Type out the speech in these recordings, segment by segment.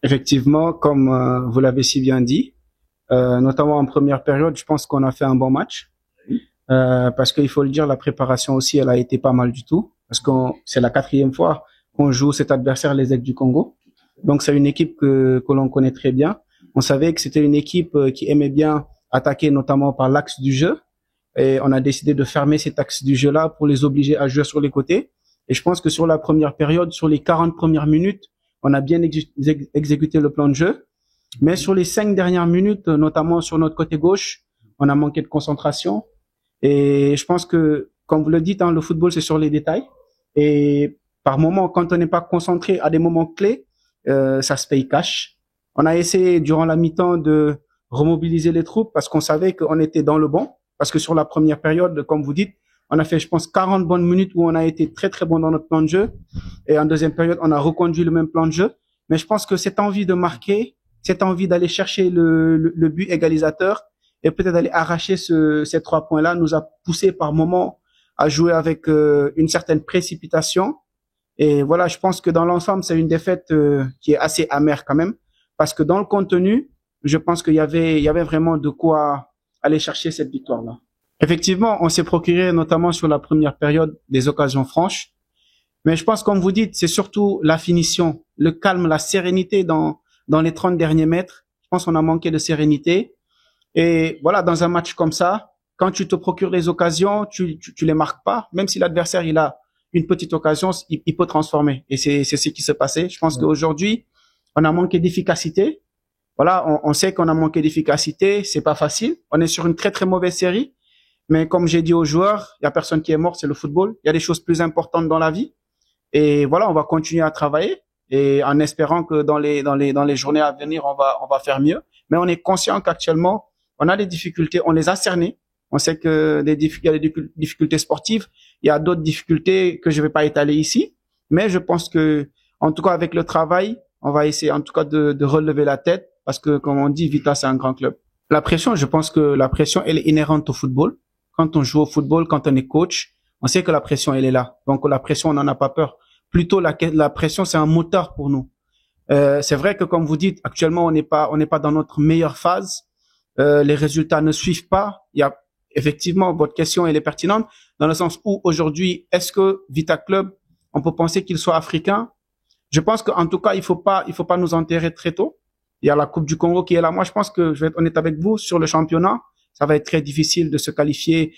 Effectivement, comme vous l'avez si bien dit, notamment en première période, je pense qu'on a fait un bon match. Parce qu'il faut le dire, la préparation aussi, elle a été pas mal du tout. Parce que c'est la 4e fois qu'on joue cet adversaire, les Aigles du Congo. Donc c'est une équipe que l'on connaît très bien. On savait que c'était une équipe qui aimait bien attaquer, notamment par l'axe du jeu. Et on a décidé de fermer cet axe du jeu-là pour les obliger à jouer sur les côtés. Et je pense que sur la première période, sur les 40 premières minutes, on a bien exécuté le plan de jeu. Mais sur les 5 dernières minutes, notamment sur notre côté gauche, on a manqué de concentration. Et je pense que, comme vous le dites, le football, c'est sur les détails. Et par moments, quand on n'est pas concentré à des moments clés, ça se paye cash. On a essayé, durant la mi-temps, de remobiliser les troupes parce qu'on savait qu'on était dans le bon. Parce que sur la première période, comme vous dites, on a fait, je pense, 40 bonnes minutes où on a été très, très bon dans notre plan de jeu. Et en deuxième période, on a reconduit le même plan de jeu. Mais je pense que cette envie de marquer, cette envie d'aller chercher le but égalisateur et peut-être d'aller arracher ces 3 points-là nous a poussé par moments à jouer avec une certaine précipitation. Et voilà, je pense que dans l'ensemble, c'est une défaite qui est assez amère quand même. Parce que dans le contenu, je pense qu'il y avait vraiment de quoi aller chercher cette victoire-là. Effectivement, on s'est procuré notamment sur la première période des occasions franches. Mais je pense, comme vous dites, c'est surtout la finition, le calme, la sérénité dans les 30 derniers mètres. Je pense qu'on a manqué de sérénité. Et voilà, dans un match comme ça, quand tu te procures les occasions, tu les marques pas. Même si l'adversaire, il a une petite occasion, il peut transformer. Et c'est ce qui s'est passé. Je pense qu'aujourd'hui, on a manqué d'efficacité. Voilà, on sait qu'on a manqué d'efficacité. C'est pas facile. On est sur une très, très mauvaise série. Mais comme j'ai dit aux joueurs, il y a personne qui est mort, c'est le football. Il y a des choses plus importantes dans la vie. Et voilà, on va continuer à travailler et en espérant que dans les journées à venir, on va faire mieux. Mais on est conscient qu'actuellement, on a des difficultés, on les a cernées. On sait que il y a des difficultés sportives. Il y a d'autres difficultés que je vais pas étaler ici. Mais je pense que, en tout cas, avec le travail, on va essayer, en tout cas, de relever la tête parce que, comme on dit, Vita, c'est un grand club. La pression, je pense que la pression, elle est inhérente au football. Quand on joue au football, quand on est coach, on sait que la pression, elle est là. Donc, la pression, on n'en a pas peur. Plutôt, la pression, c'est un moteur pour nous. C'est vrai que, comme vous dites, actuellement, on n'est pas dans notre meilleure phase. Les résultats ne suivent pas. Il y a, effectivement, votre question, elle est pertinente dans le sens où aujourd'hui, est-ce que Vita Club, on peut penser qu'il soit africain? Je pense qu'en tout cas, il faut pas nous enterrer très tôt. Il y a la Coupe du Congo qui est là. Moi, je pense que je vais être honnête avec vous sur le championnat. Ça va être très difficile de se qualifier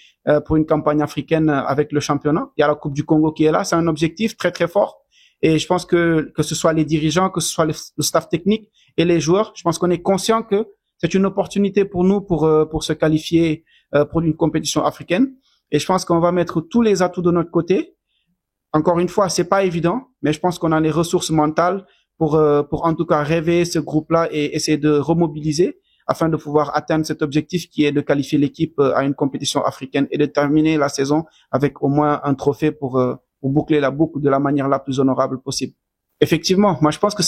pour une campagne africaine avec le championnat. Il y a la Coupe du Congo qui est là. C'est un objectif très, très fort. Et je pense que ce soit les dirigeants, que ce soit le staff technique et les joueurs, je pense qu'on est conscient que c'est une opportunité pour nous pour se qualifier pour une compétition africaine. Et je pense qu'on va mettre tous les atouts de notre côté. Encore une fois, c'est pas évident, mais je pense qu'on a les ressources mentales pour en tout cas rêver ce groupe-là et essayer de remobiliser afin de pouvoir atteindre cet objectif qui est de qualifier l'équipe à une compétition africaine et de terminer la saison avec au moins un trophée pour boucler la boucle de la manière la plus honorable possible. Effectivement, moi je pense que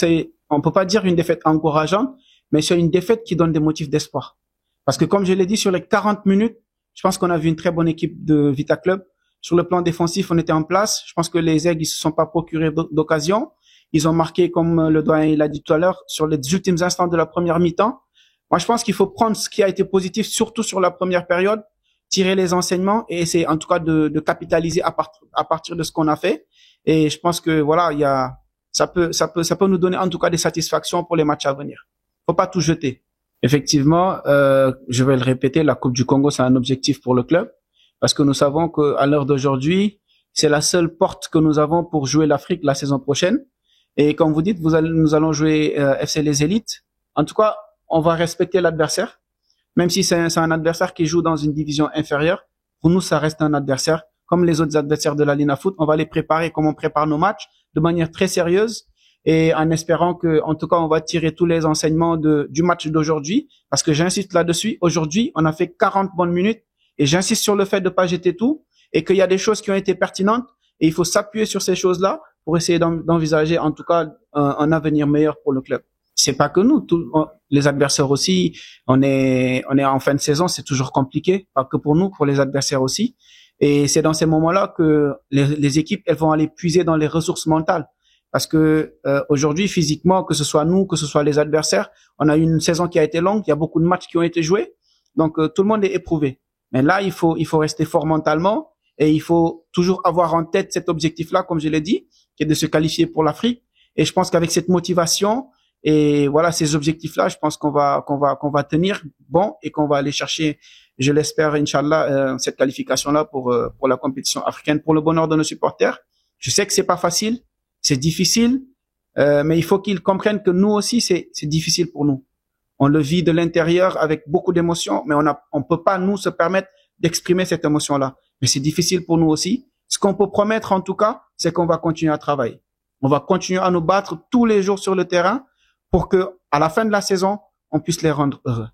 on peut pas dire une défaite encourageante, mais c'est une défaite qui donne des motifs d'espoir. Parce que comme je l'ai dit, sur les 40 minutes, je pense qu'on a vu une très bonne équipe de Vita Club. Sur le plan défensif, on était en place. Je pense que les Aigles, ils se sont pas procurés d'occasion. Ils ont marqué, comme le doyen l'a dit tout à l'heure, sur les ultimes instants de la première mi-temps. Moi, je pense qu'il faut prendre ce qui a été positif, surtout sur la première période, tirer les enseignements et essayer, en tout cas, de capitaliser à partir de ce qu'on a fait. Et je pense que, voilà, ça peut nous donner, en tout cas, des satisfactions pour les matchs à venir. Faut pas tout jeter. Effectivement, je vais le répéter, la Coupe du Congo, c'est un objectif pour le club. Parce que nous savons qu'à l'heure d'aujourd'hui, c'est la seule porte que nous avons pour jouer l'Afrique la saison prochaine. Et comme vous dites, nous allons jouer FC Les Élites. En tout cas, on va respecter l'adversaire. Même si c'est un adversaire qui joue dans une division inférieure, pour nous, ça reste un adversaire. Comme les autres adversaires de la Lina Foot, on va les préparer comme on prépare nos matchs, de manière très sérieuse et en espérant que, en tout cas, on va tirer tous les enseignements du match d'aujourd'hui. Parce que j'insiste là-dessus, aujourd'hui, on a fait 40 bonnes minutes et j'insiste sur le fait de pas jeter tout et qu'il y a des choses qui ont été pertinentes et il faut s'appuyer sur ces choses-là pour essayer d'envisager, en tout cas, un avenir meilleur pour le club. C'est pas que nous, les adversaires aussi, on est en fin de saison, c'est toujours compliqué, pas que pour nous, pour les adversaires aussi. Et c'est dans ces moments-là que les équipes, elles vont aller puiser dans les ressources mentales. Parce que aujourd'hui, physiquement, que ce soit nous, que ce soit les adversaires, on a eu une saison qui a été longue, il y a beaucoup de matchs qui ont été joués, donc tout le monde est éprouvé. Mais là, il faut rester fort mentalement et il faut toujours avoir en tête cet objectif-là, comme je l'ai dit, qui est de se qualifier pour l'Afrique. Et je pense qu'avec cette motivation et voilà ces objectifs-là, je pense qu'on va tenir bon et qu'on va aller chercher, je l'espère, Inch'Allah, cette qualification-là pour la compétition africaine, pour le bonheur de nos supporters. Je sais que c'est pas facile. C'est difficile, mais il faut qu'ils comprennent que nous aussi, c'est difficile pour nous. On le vit de l'intérieur avec beaucoup d'émotions, mais on peut pas, nous, se permettre d'exprimer cette émotion-là. Mais c'est difficile pour nous aussi. Ce qu'on peut promettre, en tout cas, c'est qu'on va continuer à travailler. On va continuer à nous battre tous les jours sur le terrain pour que, à la fin de la saison, on puisse les rendre heureux.